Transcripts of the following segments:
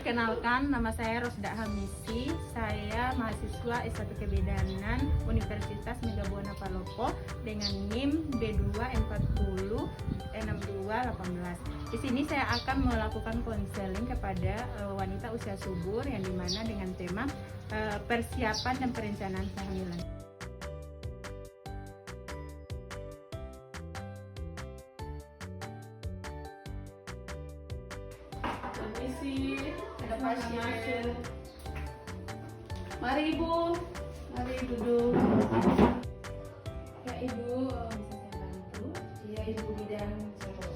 Kenalkan, nama saya Rosda Hamisi. Saya mahasiswa S1 Kebidanan Universitas Megabuana Palopo dengan NIM B2406218. Di sini saya akan melakukan konseling kepada wanita usia subur yang dimana dengan tema persiapan dan perencanaan kehamilan. Permisi, ada pasien. Mari Ibu, mari duduk. Ya Ibu, bisa saya bantu? Ya Ibu bidang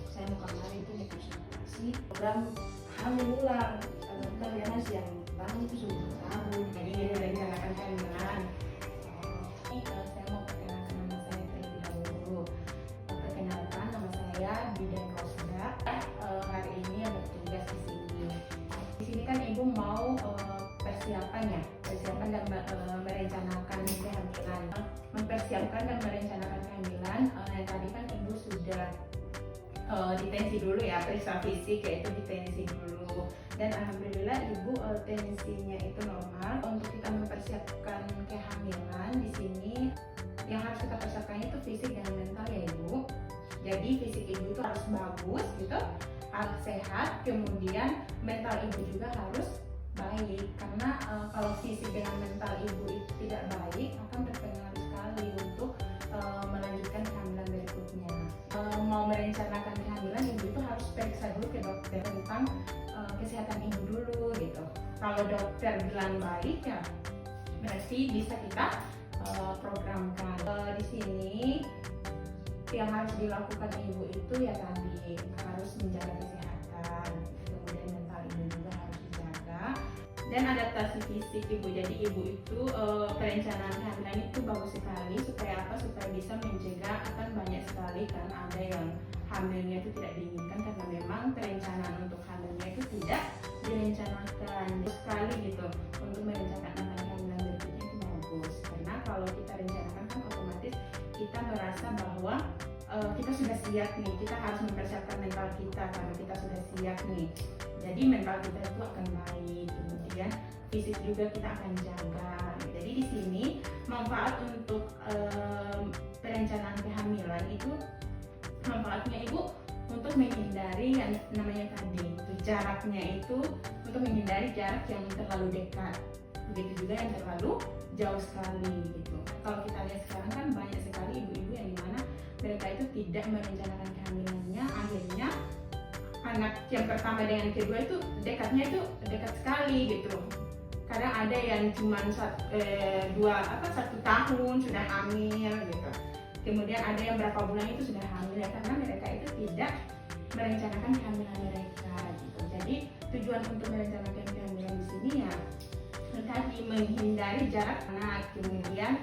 saya mau kamar itu di konsultasi program hamil ulang. Kalau kita lihat yang tahun itu sudah tahun, jadi dari rencanakan kehamilan. Saya mau perkenalkan nama saya terlebih dahulu. Perkenalkan nama saya Bidang Rosda. Hari ini ada tugas di sini. Di sini kan Ibu mau persiapan dan merencanakan kehamilan. Mempersiapkan dan merencanakan kehamilan. Yang tadi kan Ibu sudah ditensi dulu ya, periksa fisik yaitu ditensi dulu. Dan alhamdulillah Ibu tensinya itu normal. Untuk kita mempersiapkan kehamilan di sini yang harus kita persiapkan itu fisik dan mental ya Ibu. Jadi fisik Ibu itu harus bagus gitu, harus sehat, kemudian mental Ibu juga harus baik, karena kalau fisik dengan mental Ibu itu tidak baik akan berpengaruh sekali untuk melanjutkan kehamilan berikutnya. Mau merencanakan kehamilan Ibu itu harus periksa dulu ke dokter tentang kesehatan Ibu dulu gitu. Kalau dokter bilang baik ya berarti bisa kita programkan. Di sini yang harus dilakukan Ibu itu ya tadi harus menjaga kesehatan, kemudian mental Ibu juga harus dijaga, dan adaptasi fisik Ibu. Jadi Ibu itu perencanaan kehamilan itu bagus sekali supaya apa? Supaya bisa mencegah, akan banyak sekali kan ada yang hamilnya itu tidak diinginkan karena memang perencanaan untuk hamilnya itu tidak direncanakan sekali gitu. Untuk merencanakan kehamilan berikutnya itu bagus, karena kalau kita rencanakan kan otomatis kita merasa bahwa kita sudah siap nih, kita harus mempersiapkan mental kita karena kita sudah siap nih. Jadi mental kita itu akan baik, kemudian fisik juga kita akan jaga. Jadi di sini manfaat untuk perencanaan kehamilan itu manfaatnya Ibu untuk menghindari yang namanya tadi itu jaraknya itu, untuk menghindari jarak yang terlalu dekat, begitu juga yang terlalu jauh sekali gitu. Kalau kita lihat sekarang kan banyak sekali ibu-ibu yang dimana mereka itu tidak merencanakan kehamilannya, akhirnya anak yang pertama dengan kedua itu dekat sekali gitu. Kadang ada yang cuma 1 tahun sudah hamil gitu. Kemudian ada yang berapa bulan itu sudah hamil ya, karena mereka itu tidak merencanakan kehamilan mereka gitu. Jadi tujuan untuk merencanakan kehamilan di sini ya tadi menghindari jarak anak, kemudian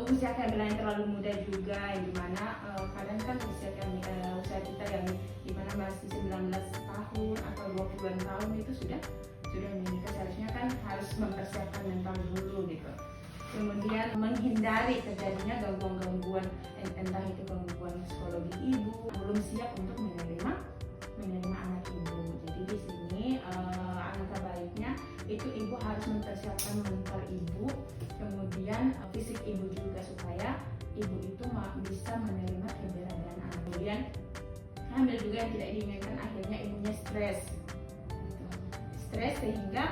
usia kehamilan yang terlalu muda juga, yang dimana kadang kan usia kita yang dimana masih 19 tahun atau 20-an tahun itu sudah menikah, seharusnya kan harus mempersiapkan mental dulu gitu. Kemudian menghindari terjadinya gangguan-gangguan, entah itu gangguan psikologi Ibu, belum siap untuk menerima anak Ibu. Jadi di sini alangkah baiknya itu Ibu harus mempersiapkan mental Ibu, kemudian fisik Ibu juga, supaya Ibu itu bisa menerima keberadaan anak. Kemudian hamil juga yang tidak diinginkan, akhirnya ibunya stres sehingga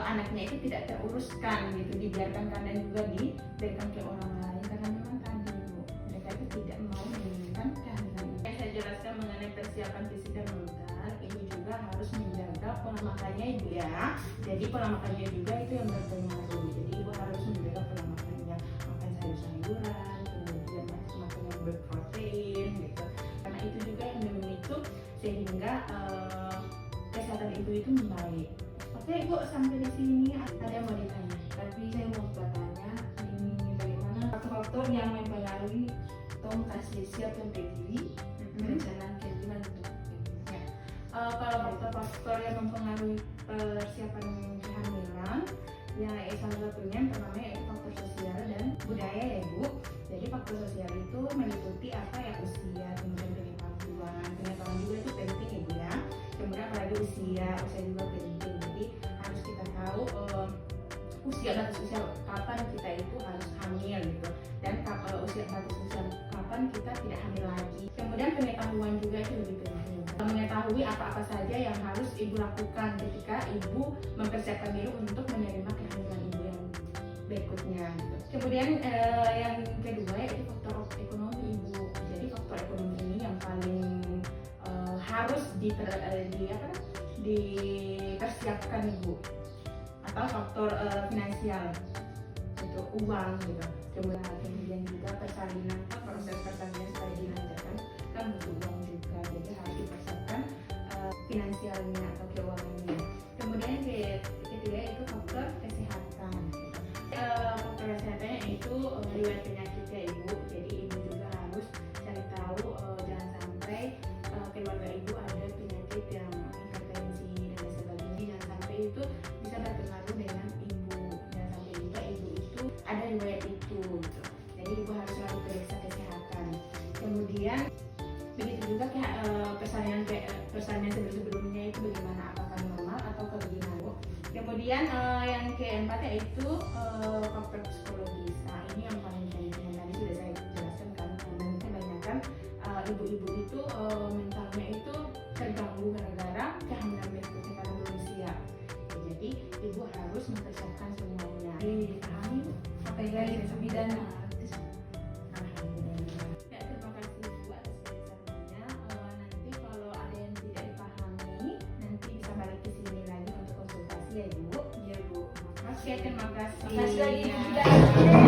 anaknya itu tidak teruruskan gitu, dibiarkan kandang juga diberikan ke orang lain, karena memang tadi Ibu mereka itu tidak mau menginginkan kehamilan. Saya jelaskan mengenai persiapan fisik dan mental, Ibu juga harus menjaga pola makannya Ibu ya. Jadi pola makannya juga itu yang berpengaruh. Jadi Ibu harus menjaga pola makannya, makan sayur-sayuran, kemudian makan yang berprotein gitu. Karena itu juga yang memicu sehingga kesehatan Ibu itu membaik. Oke Ibu, sampai di sini ada yang mau ditanya. Tapi saya mau bertanya ini bagaimana faktor yang mempengaruhi atau kasih siap yang berdiri perencanaan kehamilan untuk ya. Kalau faktor-faktor yang mempengaruhi persiapan kehamilan ya salah satunya yang pertama yaitu faktor sosial dan budaya ya Ibu. Jadi faktor sosial itu meliputi usia, kemudian pengetahuan juga itu penting Ibu ya. Kemudian apalagi usia juga penting. usia batas usia kapan kita itu harus hamil gitu, dan usia batas usia kapan kita tidak hamil lagi. Kemudian pengetahuan juga itu lebih penting, mengetahui apa-apa saja yang harus ibu lakukan ketika ibu mempersiapkan diri untuk menerima kehamilan ibu yang berikutnya gitu. Kemudian yang kedua itu faktor ekonomi ibu. Jadi faktor ekonomi ini yang paling harus dipersiapkan ibu, atau faktor finansial itu uang gitu. Kemudian juga persalinan, proses persalinan supaya dilancarkan kan butuh uang juga, jadi harus dipersiapkan finansialnya atau keuangannya. Kemudian ketiga itu faktor kesehatan. Faktor kesehatannya itu riwayat penyakitnya ibu, jadi ibu juga harus cari tahu jangan sampai keluarga ibu ada penyakit yang hipertensi dan lain sebagainya, jangan sampai itu bisa berpengaruh dengan ibu, jangan sampai juga ibu itu ada riwayat itu gitu. Jadi ibu harus selalu periksa kesehatan. Kemudian begitu juga persalinan sebelumnya itu bagaimana, apakah normal atau kelebihan bu. Kemudian yang keempat yaitu faktor psikologis. Nah ini yang paling penting, yang tadi sudah saya jelaskan kan, karena kebanyakan ibu-ibu itu mentalnya itu terganggu gara-gara kehamilan berikutnya karena belum siap. Jadi ibu harus mempersiapkan semuanya. Dipahami apa yang itu bidana. Ya, terima kasih ibu atas penjelasannya. Nanti kalau ada yang tidak dipahami, nanti bisa balik ke sini lagi untuk konsultasi ya ibu. Iya Bu. Oke, terima kasih. Makasih lagi Bu Bidang.